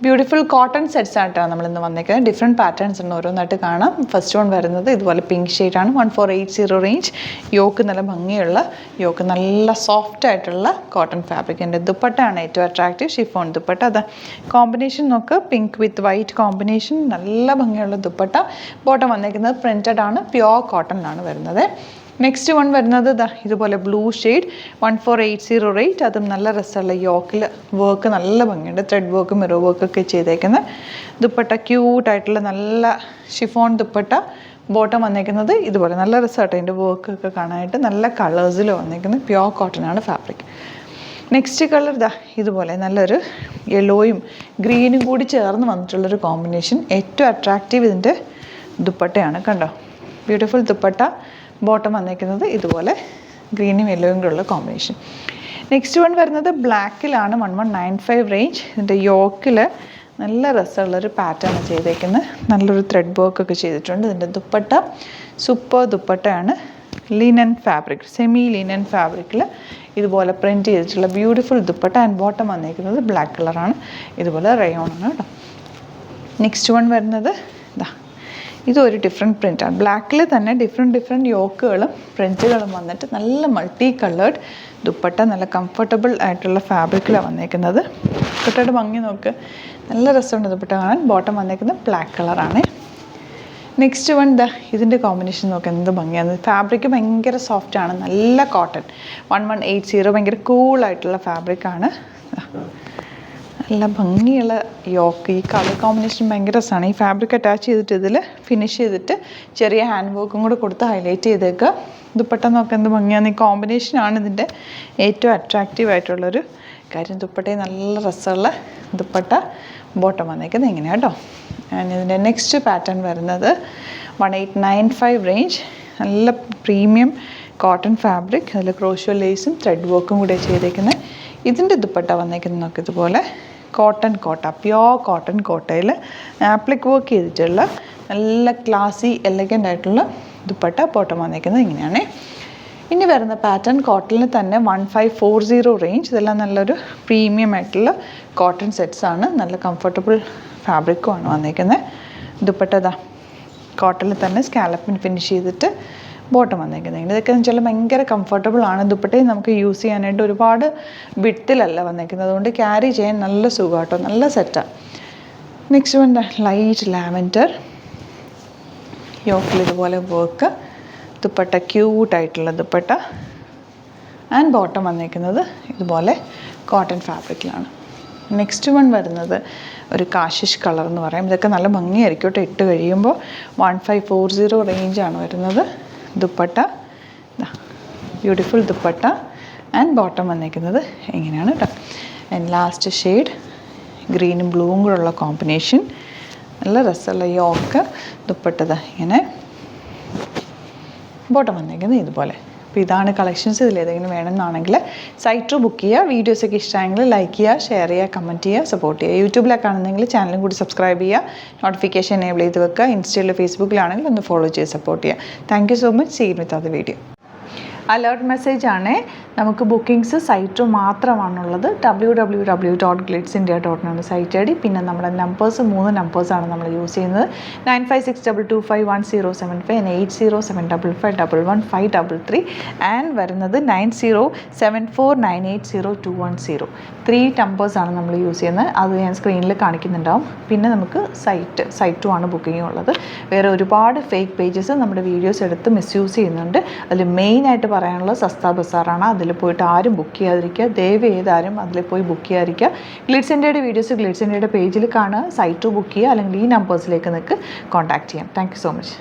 Beautiful cotton sets ആയിട്ടാണ് നമ്മളിന്ന് വന്നിരിക്കുന്നത്. ഡിഫറെൻറ്റ് പാറ്റേൺസ് ഉണ്ട്, ഓരോന്നായിട്ട് കാണാം. ഫസ്റ്റ് വൺ വരുന്നത് ഇതുപോലെ പിങ്ക് ഷെയ്ഡാണ്. 1480 റേഞ്ച്. യോക്ക് നല്ല ഭംഗിയുള്ള യോക്ക്, നല്ല സോഫ്റ്റ് ആയിട്ടുള്ള കോട്ടൺ ഫാബ്രിക്കിൻ്റെ ദുപ്പട്ടയാണ് ഏറ്റവും അട്രാക്റ്റീവ്. ഷിഫോൺ ദുപ്പട്ട. അത് കോമ്പിനേഷൻ നോക്ക്, പിങ്ക് വിത്ത് വൈറ്റ് കോമ്പിനേഷൻ, നല്ല ഭംഗിയുള്ള ദുപ്പട്ട. ബോട്ടം വന്നിരിക്കുന്നത് പ്രിൻറ്റഡ് ആണ്, പ്യുവർ കോട്ടണിലാണ് വരുന്നത്. നെക്സ്റ്റ് വൺ വരുന്നത് ഇതുപോലെ ബ്ലൂ ഷെയ്ഡ്. 1480 റേറ്റ്. അതും നല്ല രസമുള്ള യോക്കിൽ വർക്ക് നല്ല ഭംഗിയുണ്ട്, ത്രെഡ് വർക്ക് മിറർ വർക്കൊക്കെ ചെയ്തേക്കുന്നത്. ദുപ്പട്ട ക്യൂട്ടായിട്ടുള്ള നല്ല ഷിഫോൺ ദുപ്പട്ട. ബോട്ടം വന്നേക്കുന്നത് ഇതുപോലെ നല്ല രസമായിട്ട് അതിൻ്റെ വർക്കൊക്കെ കാണാനായിട്ട്. നല്ല കളേഴ്സിൽ വന്നേക്കുന്നത്, പ്യുവർ കോട്ടൺ ആണ് ഫാബ്രിക്. നെക്സ്റ്റ് കളർ ഇതുപോലെ നല്ലൊരു യെല്ലോയും ഗ്രീനും കൂടി ചേർന്ന് വന്നിട്ടുള്ളൊരു കോമ്പിനേഷൻ. ഏറ്റവും അട്രാക്റ്റീവ് ഇതിൻ്റെ ദുപ്പട്ടയാണ്, കണ്ടോ, ബ്യൂട്ടിഫുൾ ദുപ്പട്ട. ബോട്ടം വന്നേക്കുന്നത് ഇതുപോലെ ഗ്രീനും യെല്ലോയും കൂടെ ഉള്ള കോമ്പിനേഷൻ. നെക്സ്റ്റ് വൺ വരുന്നത് ബ്ലാക്കിലാണ്. 1195 റേഞ്ച്. ഇതിൻ്റെ യോക്കിൽ നല്ല രസമുള്ളൊരു പാറ്റേൺ ചെയ്തേക്കുന്നത്. നല്ലൊരു ത്രെഡ് വർക്കൊക്കെ ചെയ്തിട്ടുണ്ട്. ഇതിൻ്റെ ദുപ്പട്ട സൂപ്പർ ദുപ്പട്ടയാണ്. ലിനൻ ഫാബ്രിക്, സെമി ലിനൻ ഫാബ്രിക്കിൽ ഇതുപോലെ പ്രിൻറ്റ് ചെയ്തിട്ടുള്ള ബ്യൂട്ടിഫുൾ ദുപ്പട്ട. ആൻഡ് ബോട്ടം വന്നേക്കുന്നത് ബ്ലാക്ക് കളറാണ്, ഇതുപോലെ റയോൺ ആണ് കേട്ടോ. നെക്സ്റ്റ് വൺ വരുന്നത് ഇതൊരു ഡിഫറെൻറ്റ് പ്രിൻ്റാണ്. ബ്ലാക്കിൽ തന്നെ ഡിഫറെൻറ്റ് യോക്കുകളും പ്രിൻറ്റുകളും വന്നിട്ട് നല്ല മൾട്ടി കളേർഡ് ദുപ്പട്ട. നല്ല കംഫർട്ടബിൾ ആയിട്ടുള്ള ഫാബ്രിക്കിലാണ് വന്നേക്കുന്നത്. ദുപ്പട്ടയുടെ ഭംഗി നോക്ക്, നല്ല രസമുണ്ട് ദുപ്പട്ട കാണാൻ. ബോട്ടം വന്നേക്കുന്നത് ബ്ലാക്ക് കളറാണ്. നെക്സ്റ്റ് വൺ ഇതിൻ്റെ കോമ്പിനേഷൻ നോക്കുക, എന്ത് ഭംഗിയാണ്. ഫാബ്രിക് ഭയങ്കര സോഫ്റ്റാണ്, നല്ല കോട്ടൺ. 1180 ഭയങ്കര കൂളായിട്ടുള്ള ഫാബ്രിക്കാണ്. നല്ല ഭംഗിയുള്ള യോക്ക്. ഈ കളർ കോമ്പിനേഷൻ ഭയങ്കര രസമാണ്. ഈ ഫാബ്രിക് അറ്റാച്ച് ചെയ്തിട്ട് ഇതിൽ ഫിനിഷ് ചെയ്തിട്ട് ചെറിയ ഹാൻഡ് വർക്കും കൂടെ കൊടുത്ത് ഹൈലൈറ്റ് ചെയ്തേക്കുക. ദുപ്പട്ട നോക്കുക എന്ത് ഭംഗിയാണ്. ഈ കോമ്പിനേഷനാണ് ഇതിൻ്റെ ഏറ്റവും അട്രാക്റ്റീവ് ആയിട്ടുള്ളൊരു കാര്യം. ദുപ്പട്ടയിൽ നല്ല രസമുള്ള ദുപ്പട്ട. ബോട്ടം വന്നേക്കുന്നത് ഇങ്ങനെയാണ് കേട്ടോ. ആൻഡ് ഇതിൻ്റെ നെക്സ്റ്റ് പാറ്റേൺ വരുന്നത് 1895 റേഞ്ച്. നല്ല പ്രീമിയം കോട്ടൺ ഫാബ്രിക്. അതിൽ ക്രോഷ്യോ ലേസും ത്രെഡ് വർക്കും കൂടെ ചെയ്തേക്കുന്നത്. ഇതിൻ്റെ ദുപ്പട്ട വന്നേക്കുന്നത് നോക്കുക ഇതുപോലെ കോട്ടൺ കോട്ട, പ്യുവർ കോട്ടൺ കോട്ടയിൽ ആപ്ലിക് വർക്ക് ചെയ്തിട്ടുള്ള നല്ല ക്ലാസി എലഗൻ്റ് ആയിട്ടുള്ള ദുപ്പട്ട. ബോട്ടം വന്നേക്കുന്നത് ഇങ്ങനെയാണ്. ഇനി വരുന്ന പാറ്റേൺ കോട്ടണിൽ തന്നെ 1540 റേഞ്ച്. ഇതെല്ലാം നല്ലൊരു പ്രീമിയം ആയിട്ടുള്ള കോട്ടൺ സെറ്റ്സാണ്. നല്ല കംഫർട്ടബിൾ ഫാബ്രിക്കുമാണ് വന്നേക്കുന്നത്. ദുപ്പട്ട കോട്ടണിൽ തന്നെ സ്കാലപ്പിന് ഫിനിഷ് ചെയ്തിട്ട് ബോട്ടം വന്നേക്കുന്നത്. ഇതൊക്കെ എന്ന് വെച്ചാൽ ഭയങ്കര കംഫർട്ടബിൾ ആണ്. ദുപ്പട്ടയും നമുക്ക് യൂസ് ചെയ്യാനായിട്ട് ഒരുപാട് വിഡ്ത്തിലല്ല വന്നേക്കുന്നത്, അതുകൊണ്ട് ക്യാരി ചെയ്യാൻ നല്ല സുഖമാട്ടോ, നല്ല സെറ്റാണ്. Next one light lavender. യോക്കിൽ ഇതുപോലെ വർക്ക്. ദുപ്പട്ട ക്യൂട്ടായിട്ടുള്ള ദുപ്പട്ട. ആൻഡ് ബോട്ടം വന്നേക്കുന്നത് ഇതുപോലെ കോട്ടൺ ഫാബ്രിക്കിലാണ്. നെക്സ്റ്റ് വൺ വരുന്നത് ഒരു കാഷിഷ് കളർ എന്ന് പറയും. ഇതൊക്കെ നല്ല ഭംഗിയായിരിക്കും കേട്ടോ ഇട്ട് കഴിയുമ്പോൾ. 1540 റേഞ്ചാണ് വരുന്നത്. Dupatta beautiful dupatta. And bottom വന്നിരിക്കുന്നത് എങ്ങനെയാണ് കേട്ടോ. ആൻഡ് ലാസ്റ്റ് ഷെയ്ഡ് ഗ്രീനും ബ്ലൂവും കൂടെ ഉള്ള കോമ്പിനേഷൻ. നല്ല രസമുള്ള യോക്ക്. ദുപ്പട്ട ഇങ്ങനെ. ബോട്ടം വന്നിരിക്കുന്നത് ഇതുപോലെ. അപ്പോൾ ഇതാണ് കളക്ഷൻസ്. ഇതിലേതെങ്കിലും വേണമെന്നാണെങ്കിൽ സൈറ്റ് ത്രൂ ബുക്ക് ചെയ്യുക. വീഡിയോസൊക്കെ ഇഷ്ടമായെങ്കിൽ ലൈക്ക് ചെയ്യുക, ഷെയർ ചെയ്യുക, കമൻറ്റ് ചെയ്യുക, സപ്പോർട്ട് ചെയ്യുക. യൂട്യൂബിലൊക്കെ ആണെന്നെങ്കിൽ ചാനലും കൂടി സബ്സ്ക്രൈബ് ചെയ്യുക, നോട്ടിഫിക്കേഷൻ എനേബിൾ ചെയ്ത് വെക്കുക. ഇൻസ്റ്റയിലോ ഫേസ്ബുക്കിലാണെങ്കിൽ ഒന്ന് ഫോളോ ചെയ്ത് സപ്പോർട്ട് ചെയ്യുക. Thank you so much. See you with other video. Alert message ആണ്. നമുക്ക് ബുക്കിംഗ്സ് സൈറ്റ് മാത്രമാണുള്ളത്. www.glitzindia.in ആണ് സൈറ്റ് ഐ ഡി. പിന്നെ നമ്മുടെ നമ്പേഴ്സ് 3 നമ്പേഴ്സാണ് നമ്മൾ യൂസ് ചെയ്യുന്നത്. 9562251075 and 8075551533 ആൻഡ് വരുന്നത് 9074980210. 3 നമ്പേഴ്സാണ് നമ്മൾ യൂസ് ചെയ്യുന്നത്. അത് ഞാൻ സ്ക്രീനിൽ കാണിക്കുന്നുണ്ടാവും. പിന്നെ നമുക്ക് സൈറ്റ് ആണ് ബുക്കിംഗ് ഉള്ളത്. വേറെ ഒരുപാട് ഫേക്ക് പേജസ് നമ്മുടെ വീഡിയോസ് എടുത്ത് മിസ്യൂസ് ചെയ്യുന്നുണ്ട്. അതിൽ മെയിനായിട്ട് പറയാനുള്ള സസ്ത ബസാറാണ്. അതിൽ പോയിട്ട് ആരും ബുക്ക് ചെയ്യാതിരിക്കുക. ദയവ് ചെയ്താരും അതിൽ പോയി ബുക്ക് ചെയ്യാതിരിക്കുക. ഗ്ലിറ്റ്സ് ഇന്ത്യയുടെ വീഡിയോസ് ഗ്ലിറ്റ്സ് ഇന്ത്യയുടെ പേജിൽ കാണുക, സൈറ്റ് ബുക്ക് ചെയ്യുക, അല്ലെങ്കിൽ ഈ നമ്പേഴ്സിലേക്ക് നിങ്ങൾക്ക് കോൺടാക്ട് ചെയ്യാം. Thank you so much.